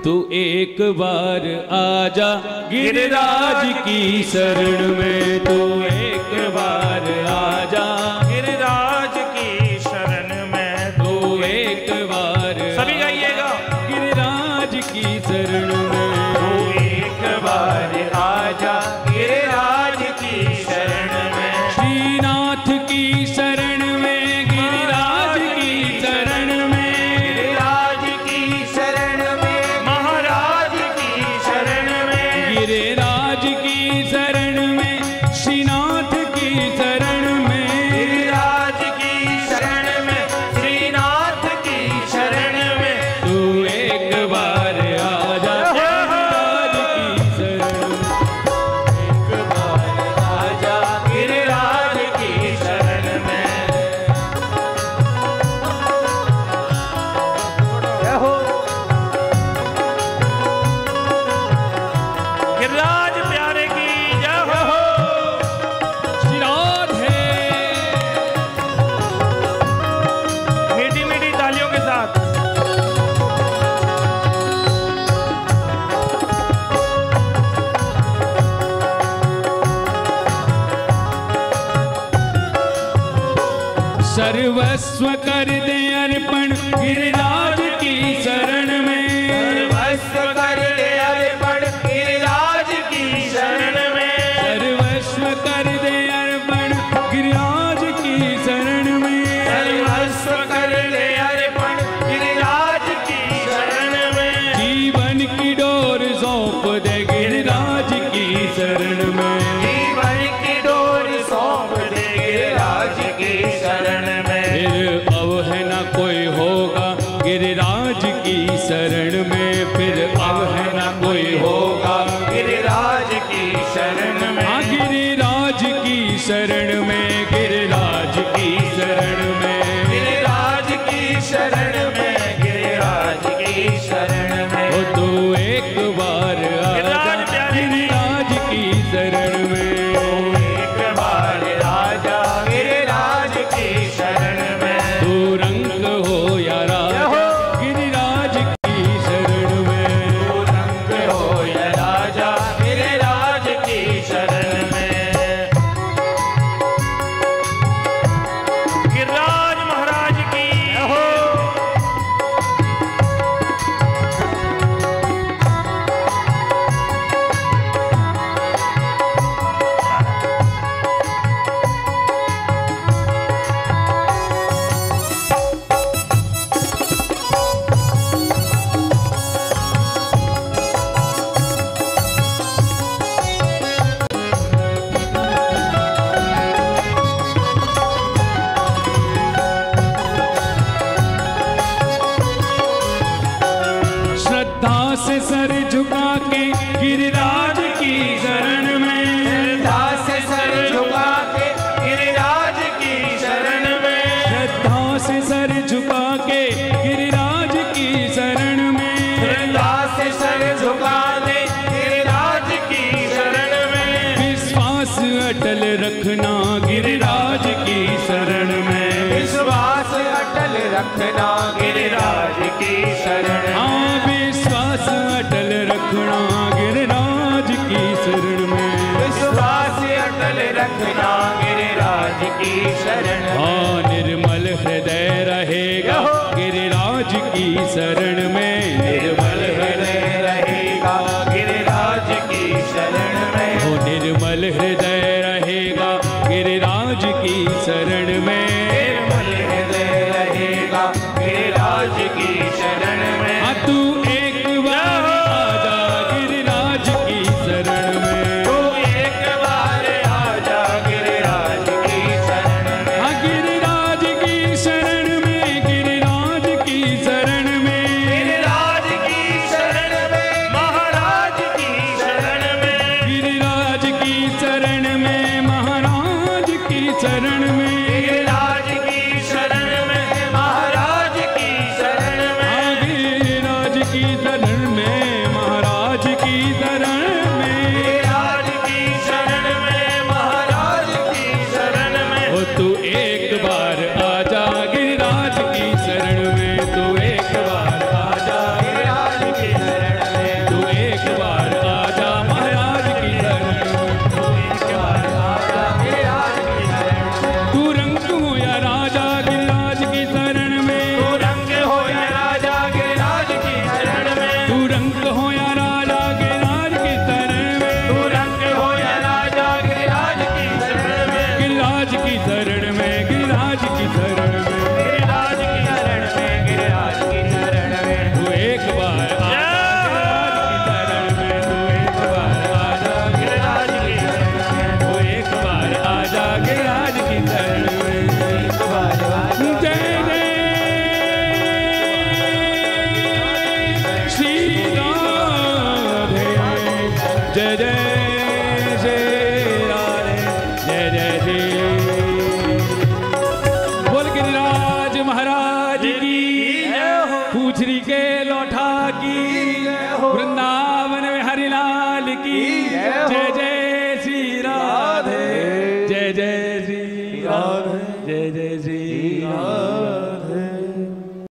तू एक बार आजा गिरिराज की शरण में, तू एक बार आजा गिरिराज की शरण में, तू एक बार सभी गाइएगा, गिरिराज की शरण में, तू एक बार आजा गिरिराज की शरण में, श्रीनाथ की शरण में, गिरिराज की शरण में, गिरिराज की शरण में, महाराज की शरण में, गिरिराज की शरण में, श्रीनाथ की शरण में, गिरिराज की शरण में, श्रीनाथ की शरण में, तू एक बार आजा गिरिराज की शरण में, एक बार आजा गिरिराज की शरण में। जय हो गिरिराज प्यारे की जय हो। श्री राधे। मीठी मीठी तालियों के साथ सर्वस्व कर दे अर्पण गिरिराज की शरण में, सर्वस्व कर दे अर्पण गिरिराज की शरण में, सर्वस्व कर दे अर्पण गिरिराज की शरण में, सर्वस्व कर दे अर्पण गिरिराज की शरण में, जीवन की डोर सौंप दे गिरिराज की शरण में, जीवन की डोर सौंप दे गिरिराज की शरण में, फिर अब है न कोई होगा गिरिराज की शरण में, फिर अब है न कोई होगा गिरिराज की शरण में, हाँ गिरिराज की शरण में, गिरिराज की शरण में, गिरिराज की शरण में, गिरिराज की शरण में, ओ तू एक बार आजा गिरिराज की शरण में, एक बार राजा गिरिराज की शरण में, तू रंग हो या राजा गिरिराज की शरण में, तू रंग हो या राजा गिरिराज की शरण में। गिरिराज महाराज की हो। श्रद्धा से सर झुका के गिरिराज की शरण में, श्रद्धा से सर झुका के गिरिराज की शरण में, श्रद्धा से सर झुका के गिरिराज की शरण में, श्रद्धा से सर झुका दे गिरिराज की शरण में, विश्वास अटल रखना गिरिराज की शरण में, विश्वास अटल रखना गिरिराज की शरण में, हाँ विश्वास अटल रखना गिरिराज की शरण में, विश्वास अटल रखना गिरिराज की शरण में, हाँ निर्मल हृदय रहेगा गिरिराज की शरण में, निर्मल हृदय रहेगा गिरिराज की शरण में, ओ निर्मल हृदय रहेगा गिरिराज की शरण में, निर्मल हृदय रहेगा गिरिराज की शरण में, हाँ तू एक बार आजा गिरिराज की शरण में, तू एक बार आजा गिरिराज की शरण में, हाँ गिरिराज की शरण में, गिरिराज की शरण में, गिरिराज की शरण में, महाराज की शरण में, गिरिराज की शरण में, महाराज की शरण में, गिरिराज की शरण में, महाराज की शरण में, हाँ गिरिराज की शरण में, महाराज की शरण में, गिरिराज की शरण में, महाराज की शरण में, ओ तू एक बार आजा गिरिराज की शरण में, तू एक बार आजा गिरिराज की शरण तू रंग हो या राजा गिरिराज की शरण में, तू रंग हो या राजा गिरिराज की शरण में, गिरिराज की शरण में, गिरिराज की शरण में, गिरिराज की शरण में, गिरिराज की शरण में। तू एक बार आजा गिरिराज की शरण में, तू एक बार आजा गिरिराज की शरण में, एक बार आजा जय जय श्री राधे, जय जय श्री राधे, जय जय श्री। बोल गिरिराज महाराज की, पूछरी के लौठा की, वृंदावन में हरिलाल की, जय जय श्री राधे, जय जय श्री राधे, जय जय श्री राधे।